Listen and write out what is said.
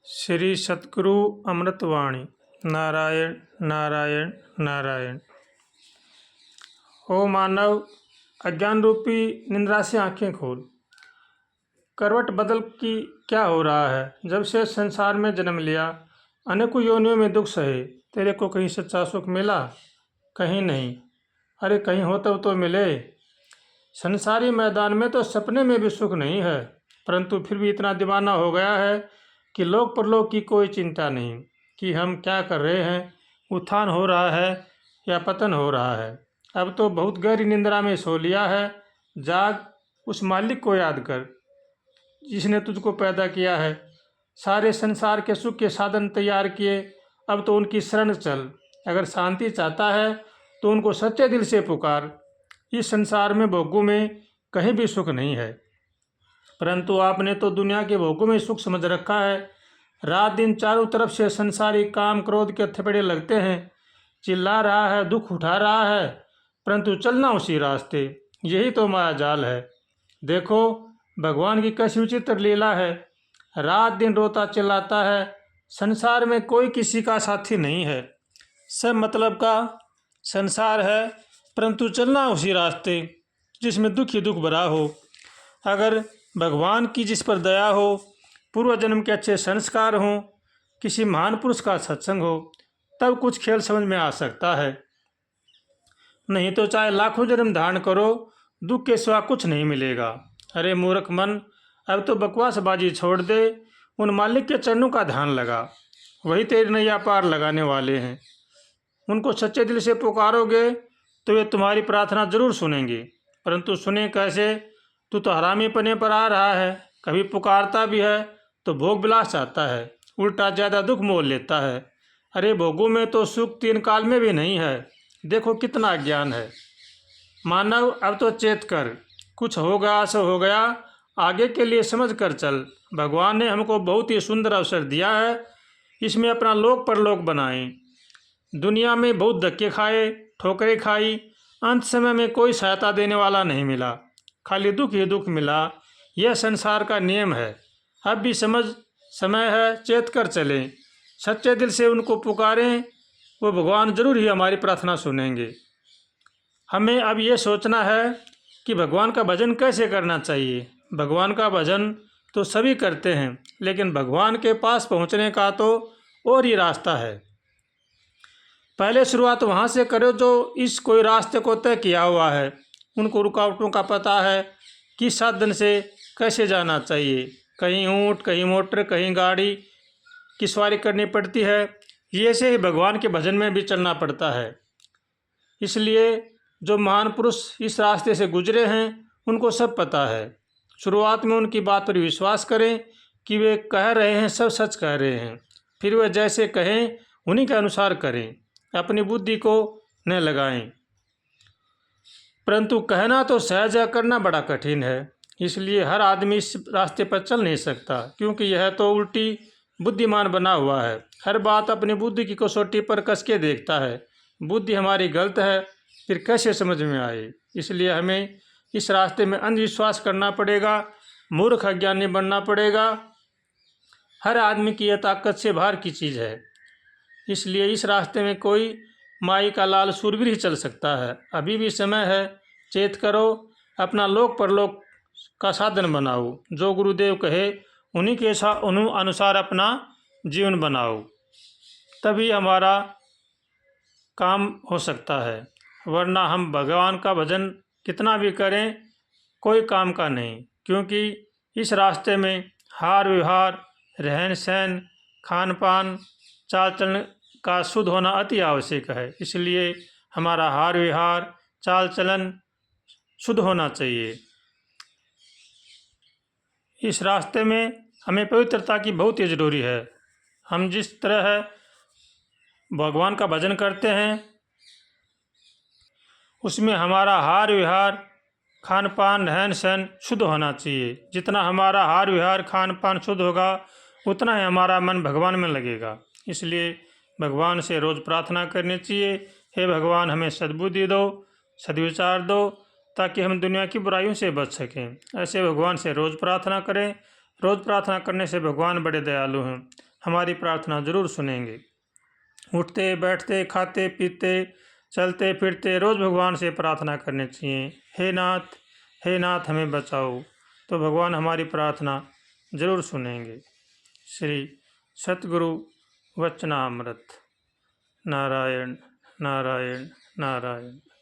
श्री सतगुरु अमृतवाणी। नारायण नारायण नारायण। ओ मानव, अज्ञान रूपी निंद्रा से आंखें खोल। करवट बदल की क्या हो रहा है? जब से संसार में जन्म लिया, अनेकों योनियों में दुख सहे, तेरे को कहीं सच्चा सुख मिला? कहीं नहीं। अरे कहीं हो तब तो मिले। संसारी मैदान में तो सपने में भी सुख नहीं है, परंतु फिर भी इतना दीवाना हो गया है कि लोक परलोक की कोई चिंता नहीं कि हम क्या कर रहे हैं, उत्थान हो रहा है या पतन हो रहा है। अब तो बहुत गहरी निंद्रा में सो लिया है। जाग, उस मालिक को याद कर जिसने तुझको पैदा किया है, सारे संसार के सुख के साधन तैयार किए। अब तो उनकी शरण चल। अगर शांति चाहता है तो उनको सच्चे दिल से पुकार। इस संसार में भोगों में कहीं भी सुख नहीं है, परंतु आपने तो दुनिया के भोगों में सुख समझ रखा है। रात दिन चारों तरफ से संसारी काम क्रोध के थपेड़े लगते हैं। चिल्ला रहा है, दुख उठा रहा है, परंतु चलना उसी रास्ते। यही तो माया जाल है। देखो भगवान की कैसी विचित्र लीला है। रात दिन रोता चिल्लाता है। संसार में कोई किसी का साथी नहीं है, सब मतलब का संसार है, परंतु चलना उसी रास्ते जिसमें दुख ही दुख भरा हो। अगर भगवान की जिस पर दया हो, पूर्व जन्म के अच्छे संस्कार हों, किसी महान पुरुष का सत्संग हो, तब कुछ खेल समझ में आ सकता है। नहीं तो चाहे लाखों जन्म धारण करो, दुख के सिवा कुछ नहीं मिलेगा। अरे मूर्ख मन, अब तो बकवासबाजी छोड़ दे। उन मालिक के चरणों का ध्यान लगा, वही तेरी नैया पार लगाने वाले हैं। उनको सच्चे दिल से पुकारोगे तो वे तुम्हारी प्रार्थना जरूर सुनेंगे, परंतु सुने कैसे? तू तो हरामी पने पर आ रहा है। कभी पुकारता भी है तो भोग विलास चाहता है, उल्टा ज़्यादा दुख मोल लेता है। अरे भोगों में तो सुख तीन काल में भी नहीं है। देखो कितना अज्ञान है। मानव अब तो चेत कर, कुछ होगा सो हो गया, आगे के लिए समझ कर चल। भगवान ने हमको बहुत ही सुंदर अवसर दिया है, इसमें अपना लोक परलोक बनाएं। दुनिया में बहुत धक्के खाए, ठोकरें खाई, अंत समय में कोई सहायता देने वाला नहीं मिला, खाली दुख ही दुख मिला। यह संसार का नियम है। अब भी समझ समय है, चेत कर चलें। सच्चे दिल से उनको पुकारें, वो भगवान जरूर ही हमारी प्रार्थना सुनेंगे। हमें अब ये सोचना है कि भगवान का भजन कैसे करना चाहिए। भगवान का भजन तो सभी करते हैं, लेकिन भगवान के पास पहुंचने का तो और ही रास्ता है। पहले शुरुआत वहाँ से करो जो इस कोई रास्ते को तय किया हुआ है। उनको रुकावटों का पता है, किस साधन से कैसे जाना चाहिए। कहीं ऊँट, कहीं मोटर, कहीं गाड़ी की सवारी करनी पड़ती है। ये से ही भगवान के भजन में भी चलना पड़ता है। इसलिए जो महान पुरुष इस रास्ते से गुजरे हैं, उनको सब पता है। शुरुआत में उनकी बात पर विश्वास करें कि वे कह रहे हैं सब सच कह रहे हैं। फिर वे जैसे कहें उन्हीं के अनुसार करें, अपनी बुद्धि को न लगाएं। परंतु कहना तो सहज है, करना बड़ा कठिन है। इसलिए हर आदमी इस रास्ते पर चल नहीं सकता, क्योंकि यह तो उल्टी बुद्धिमान बना हुआ है। हर बात अपनी बुद्धि की कसौटी पर कस के देखता है। बुद्धि हमारी गलत है, फिर कैसे समझ में आए? इसलिए हमें इस रास्ते में अंधविश्वास करना पड़ेगा, मूर्ख अज्ञानी बनना पड़ेगा। हर आदमी की यह ताकत से बाहर की चीज़ है। इसलिए इस रास्ते में कोई माई का लाल सूरवीर ही चल सकता है। अभी भी समय है, चेत करो, अपना लोक परलोक का साधन बनाओ। जो गुरुदेव कहे उन्हीं के अनुसार अपना जीवन बनाओ, तभी हमारा काम हो सकता है। वरना हम भगवान का भजन कितना भी करें, कोई काम का नहीं, क्योंकि इस रास्ते में हार व्यवहार, रहन सहन, खान पान, चाल चलन का शुद्ध होना अति आवश्यक है। इसलिए हमारा हार व्यवहार, चाल चलन शुद्ध होना चाहिए। इस रास्ते में हमें पवित्रता की बहुत ही ज़रूरी है। हम जिस तरह है भगवान का भजन करते हैं, उसमें हमारा हार व्यवहार, खान पान, रहन सहन शुद्ध होना चाहिए। जितना हमारा हार व्यवहार, खान पान शुद्ध होगा, उतना ही हमारा मन भगवान में लगेगा। इसलिए भगवान से रोज़ प्रार्थना करनी चाहिए, हे भगवान हमें सद्बुद्धि दो, सद्विचार दो, ताकि हम दुनिया की बुराइयों से बच सकें। ऐसे भगवान से रोज़ प्रार्थना करें। रोज़ प्रार्थना करने से भगवान बड़े दयालु हैं। हमारी प्रार्थना जरूर सुनेंगे। उठते बैठते खाते पीते चलते फिरते रोज़ भगवान से प्रार्थना करनी चाहिए, हे नाथ हमें बचाओ, तो भगवान हमारी प्रार्थना जरूर सुनेंगे। श्री सतगुरु वचनामृत। नारायण नारायण नारायण।